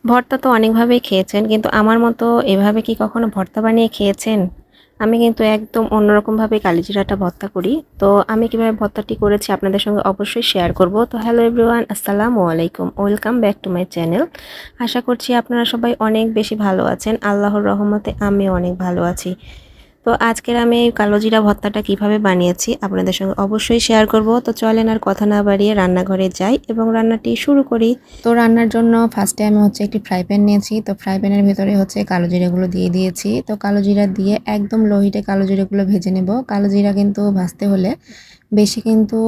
ভর্তা তো অনেকভাবেই খেয়েছেন, কিন্তু আমার মতো এভাবে কি কখনো ভর্তা বানিয়ে খেয়েছেন? আমি কিন্তু একদম অন্যরকমভাবে কালিজিরাটা ভর্তা করি। তো আমি কিভাবে ভর্তাটি করেছি আপনাদের সঙ্গে অবশ্যই শেয়ার করব। তো হ্যালো এভরিওয়ান, আসসালামু আলাইকুম। Welcome back to my channel. আশা করছি আপনারা সবাই অনেক বেশি ভালো আছেন। আল্লাহর রহমতে আমিও অনেক ভালো আছি। তো আজকের আমি এই কালো জিরা ভর্তাটা কিভাবে বানিয়েছি আপনাদের সঙ্গে অবশ্যই শেয়ার করব। তো চলেন আর কথা না বাড়িয়ে রান্নাঘরে যাই এবং রান্নাটি শুরু করি। তো রান্নার জন্য ফার্স্টে আমি একটি ফ্রাই প্যান নিয়েছি। তো ফ্রাই প্যানের ভেতরে কালো জিরাগুলো দিয়ে দিয়েছি। তো কালো জিরা দিয়ে একদম লো হিটে কালো জিরাগুলো ভেজে নেব। কালো জিরা কিন্তু ভাজতে হলে বেশি কিন্তু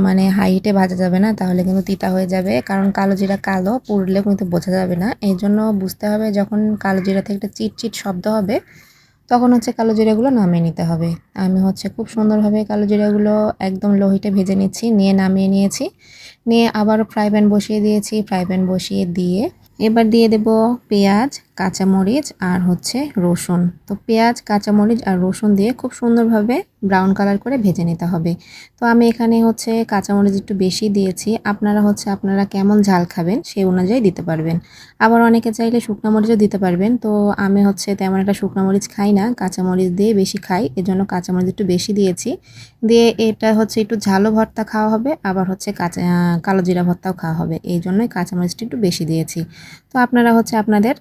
মানে হাই হিটে ভাজা যাবে না, তাহলে কিন্তু তিতা হয়ে যাবে। কারণ কালো জিরা কালো পুড়লেও কিন্তু বোঝা যাবে না। এই জন্য বুঝতে হবে যখন কালো জিরা থেকে একটা চিটচিট শব্দ হবে তখন কালো জিরাগুলো নামিয়ে নিতে হবে। আমি খুব সুন্দরভাবে কালো জিরাগুলো একদম লো হিটে ভেজে নিচ্ছি, নিয়ে নামিয়ে নিয়েছি। নিয়ে আবারও ফ্রাই প্যান বসিয়ে দিয়েছি। ফ্রাই প্যান বসিয়ে দিয়ে এবার দিয়ে দেব পেঁয়াজ, কাঁচামরিচ আর রসুন। তো পেঁয়াজ, কাঁচামরিচ আর রসুন দিয়ে খুব সুন্দরভাবে ব্রাউন কালার করে ভেজে নিতে হবে। তো আমি এখানে কাঁচামরিচ একটু বেশি দিয়েছি। আপনারা আপনারা কেমন ঝাল খাবেন সেই অনুযায়ী দিতে পারবেন। আবার অনেকে চাইলে শুকনো মরিচও দিতে পারবেন। তো আমি তেমন একটা শুকনো মরিচ খাই না, কাঁচামরিচ দিয়ে বেশি খাই, এজন্য কাঁচামরিচ একটু বেশি দিয়েছি। দিয়ে এটা একটু ঝালও ভর্তা খাওয়া হবে, আবার কালো জিরা ভর্তাও খাওয়া হবে, এই জন্যই কাঁচামরিচটা একটু বেশি দিয়েছি। তো আপনারা আপনাদের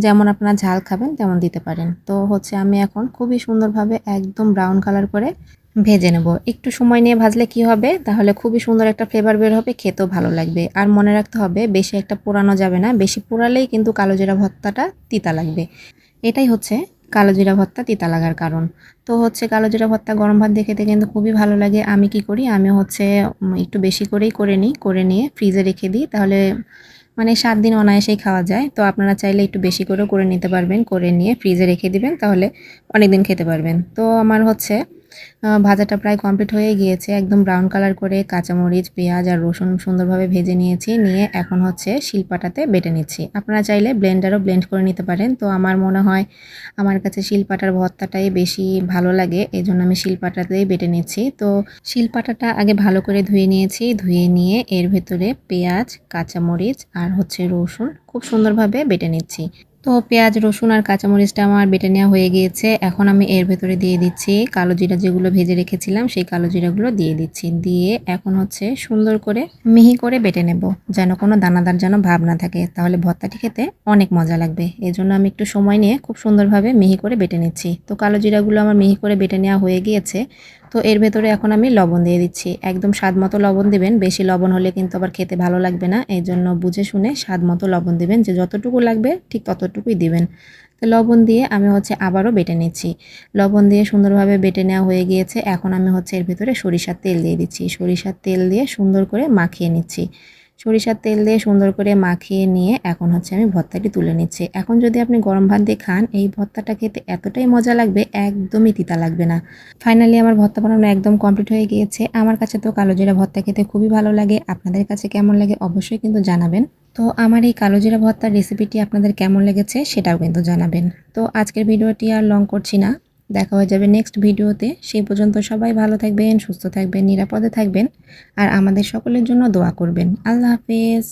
যেমন আপনারা ঝাল খাবেন তেমন দিতে পারেন। তো আমি এখন খুবই সুন্দরভাবে একদম ব্রাউন কালার করে ভেজে নেব। একটু সময় নিয়ে ভাজলে কি হবে, তাহলে খুবই সুন্দর একটা ফ্লেভার বের হবে, খেতেও ভালো লাগবে। আর মনে রাখতে হবে বেশি একটা পোড়ানো যাবে না, বেশি পোড়ালেই কিন্তু কালো জিরা ভর্তাটা তিতা লাগবে। এটাই কালো জিরা ভর্তা তিতা লাগার কারণ। তো কালো জিরা ভর্তা গরম ভাত দিয়ে খেতে কিন্তু খুবই ভালো লাগে। আমি কি করি, আমি একটু বেশি করেই করে নিই, করে নিয়ে ফ্রিজে রেখে দিই, তাহলে মানে 7 দিন অনায়াসেই খাওয়া যায়। তো আপনারা চাইলে একটু বেশি করেও করে নিতে পারবেন, করে নিয়ে ফ্রিজে রেখে দিবেন, তাহলে অনেক দিন খেতে পারবেন। তো আমার ভাজাটা প্রায় কমপ্লিট হয়ে গিয়েছে। একদম ব্রাউন কালার করে কাঁচামরিচ, পেঁয়াজ আর রসুন সুন্দরভাবে ভেজে নিয়েছি। নিয়ে এখন শিলপাটাতে বেটে নিচ্ছি। আপনারা চাইলে ব্লেন্ডারও ব্লেন্ড করে নিতে পারেন। তো আমার মনে হয় আমার কাছে শিলপাটার ভর্তাটাই বেশি ভালো লাগে, এই জন্য আমি শিলপাটাতেই বেটে নিচ্ছি। তো শিলপাটাটা আগে ভালো করে ধুয়ে নিয়েছি। ধুয়ে নিয়ে এর ভেতরে পেঁয়াজ, কাঁচামরিচ আর রসুন খুব সুন্দরভাবে বেটে নিচ্ছি। তো পেঁয়াজ, রসুন আর কাঁচামরিচটা আমার বেটে নেওয়া হয়ে গিয়েছে। এখন আমি এর ভেতরে দিয়ে দিচ্ছি কালো জিরা, যেগুলো ভেজে রেখেছিলাম সেই কালো জিরাগুলো দিয়ে দিচ্ছি। দিয়ে এখন সুন্দর করে মিহি করে বেটে নেব, যেন কোনো দানাদার যেন ভাব না থাকে, তাহলে ভর্তাটি খেতে অনেক মজা লাগবে। এই জন্য আমি একটু সময় নিয়ে খুব সুন্দরভাবে মিহি করে বেটে নিচ্ছি। তো কালো জিরাগুলো আমার মিহি করে বেটে নেওয়া হয়ে গিয়েছে। তো এর ভেতরে এখন আমি লবণ দিয়ে দিচ্ছি। একদম স্বাদ মতো লবণ দিবেন, বেশি লবণ হলে কিন্তু আবার খেতে ভালো লাগবে না। এই জন্য বুঝে শুনে স্বাদ মতো লবণ দিবেন, যে যতটুকু লাগবে ঠিক ততটুকুই দিবেন। তো লবণ দিয়ে আমি আবারও বেটে নিচ্ছি। লবণ দিয়ে সুন্দরভাবে বেটে নেওয়া হয়ে গিয়েছে। এখন আমি এর ভেতরে সরিষার তেল দিয়ে দিচ্ছি। সরিষার তেল দিয়ে সুন্দর করে মাখিয়ে নিচ্ছি। সরিষার তেল দিয়ে সুন্দর করে মাখিয়ে নিয়ে এখন আমি ভর্তাটি তুলে নিচ্ছি। এখন যদি আপনি গরম ভাত দিয়ে খান, এই ভর্তাটা খেতে এতটাই মজা লাগবে, একদমই তিতা লাগবে না। ফাইনালি আমার ভর্তা বানানো একদম কমপ্লিট হয়ে গিয়েছে। আমার কাছে তো কালো জিরা ভর্তা খেতে খুবই ভালো লাগে। আপনাদের কাছে কেমন লাগে অবশ্যই কিন্তু জানাবেন। তো আমার এই কালো জিরা ভর্তার রেসিপিটি আপনাদের কেমন লেগেছে সেটাও কিন্তু জানাবেন। তো আজকের ভিডিওটি আর লং করছি না, দেখা হয়ে যাবে নেক্সট ভিডিওতে। সেই পর্যন্ত সবাই ভালো থাকবেন, সুস্থ থাকবেন, নিরাপদে থাকবেন আর আমাদের সকলের জন্য দোয়া করবেন। আল্লাহ হাফেজ।